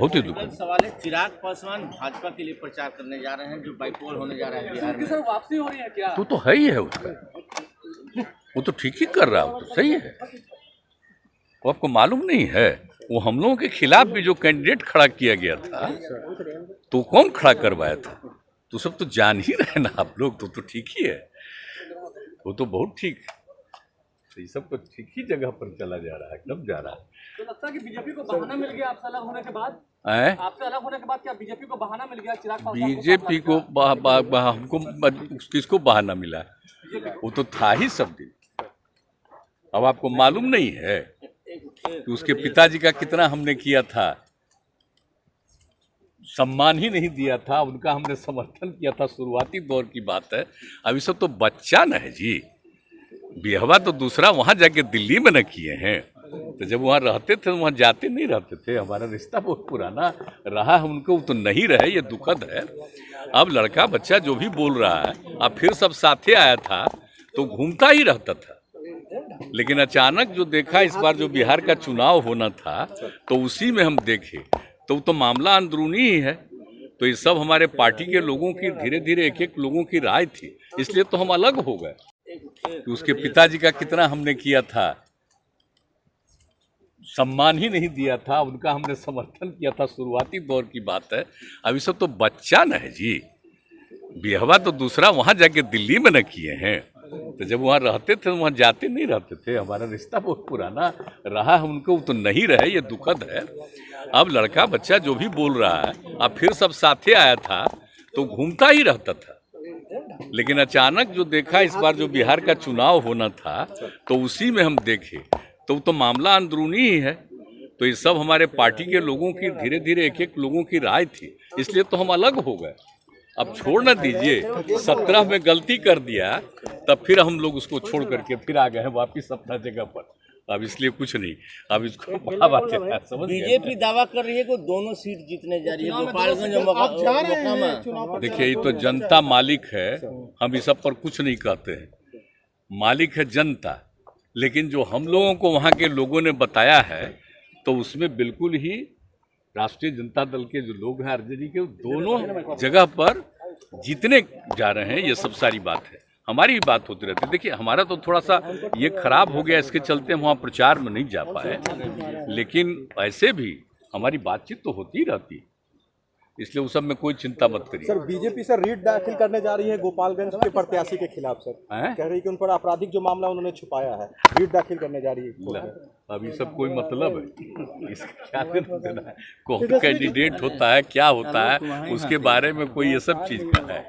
बहुत ही दुखद सवाल है। चिराग पासवान भाजपा के लिए प्रचार करने जा रहे हैं, जो बाइपोल होने जा रहा है बिहार में। सर वापसी हो रही है क्या? तो है ही है उसका, वो तो ठीक ही कर रहा है, वो तो सही है। वो आपको मालूम नहीं है, वो हम लोगों के खिलाफ भी जो कैंडिडेट खड़ा किया गया था तो कौन खड़ा करवाया था? तो सब तो जान ही रहे ना आप लोग, तो ठीक ही है, वो तो बहुत ठीक है। तो ये सब तो ठीक ही जगह पर चला जा रहा है, कब जा रहा है। तो लगता है कि बीजेपी को बहाना मिल गया आपसे अलग होने के बाद? आपसे अलग होने के बाद क्या बीजेपी को बहाना मिल गया? चिराग पासवान बीजेपी को हमको किसको बहाना मिला? वो तो था ही सब दिन। अब आपको मालूम नहीं है कि उसके पिताजी का कितना हमने किया था, सम्मान ही नहीं दिया था, उनका हमने समर्थन किया था। शुरुआती दौर की बात है, अभी सब तो बच्चा न है जी। बिहवा तो दूसरा वहां जाके दिल्ली में न किए हैं, तो जब वहां रहते थे वहां जाते नहीं रहते थे। हमारा रिश्ता बहुत पुराना रहा है, उनको तो नहीं रहे, ये दुखद है। अब लड़का बच्चा जो भी बोल रहा है, अब फिर सब साथे आया था तो घूमता ही रहता था, लेकिन अचानक जो देखा इस बार जो बिहार का चुनाव होना था तो उसी में हम देखे तो मामला अंदरूनी ही है। तो ये सब हमारे पार्टी के लोगों की धीरे धीरे एक एक लोगों की राय थी, इसलिए तो हम अलग हो गए कि उसके पिताजी का कितना हमने किया था, सम्मान ही नहीं दिया था, उनका हमने समर्थन किया था। शुरुआती दौर की बात है, अभी सब तो बच्चा न है जी। बिहवा तो दूसरा वहां जाके दिल्ली में न किए हैं, तो जब वहां रहते थे वहां जाते नहीं रहते थे। हमारा रिश्ता बहुत पुराना रहा है, उनको तो नहीं रहे, ये दुखद है। अब लड़का बच्चा जो भी बोल रहा है, अब फिर सब साथे आया था तो घूमता ही रहता था, लेकिन अचानक जो देखा इस बार जो बिहार का चुनाव होना था तो उसी में हम देखे तो मामला अंदरूनी ही है। तो ये सब हमारे पार्टी के लोगों की धीरे धीरे एक एक लोगों की राय थी, इसलिए तो हम अलग हो गए। अब छोड़ ना दीजिए, 17 में गलती कर दिया तब फिर हम लोग उसको छोड़ करके फिर आ गए हैं वापिस अपना जगह पर। अब इसलिए कुछ नहीं, अब इसको समझ। बीजेपी दावा कर रही है कि दोनों सीट जीतने जा रही है, गोपालगंज और मोकामा। देखिए, ये तो जनता मालिक है, हम इस सब पर कुछ नहीं कहते हैं। मालिक है जनता, लेकिन जो हम लोगों को वहाँ के लोगों ने बताया है तो उसमें बिल्कुल ही राष्ट्रीय जनता दल के जो लोग हैं आरजेडी के, दोनों जगह पर जीतने जा रहे हैं। ये सब सारी बात है, हमारी भी बात होती रहती है। देखिए, हमारा तो थोड़ा सा ये खराब हो गया, इसके चलते हम वहाँ प्रचार में नहीं जा पाए, लेकिन ऐसे भी हमारी बातचीत तो होती ही रहती है, इसलिए उस सब में कोई चिंता मत करिए। सर, बीजेपी सर रीट दाखिल करने जा रही है गोपालगंज के प्रत्याशी के खिलाफ। सर कह रही है कि उन पर आपराधिक जो मामला उन्होंने छुपाया है, रीट दाखिल करने जा रही है। अब ये सब कोई मतलब है? इसका क्या देना है? कौन कैंडिडेट होता है, क्या होता है, उसके बारे में कोई ये सब चीज का है।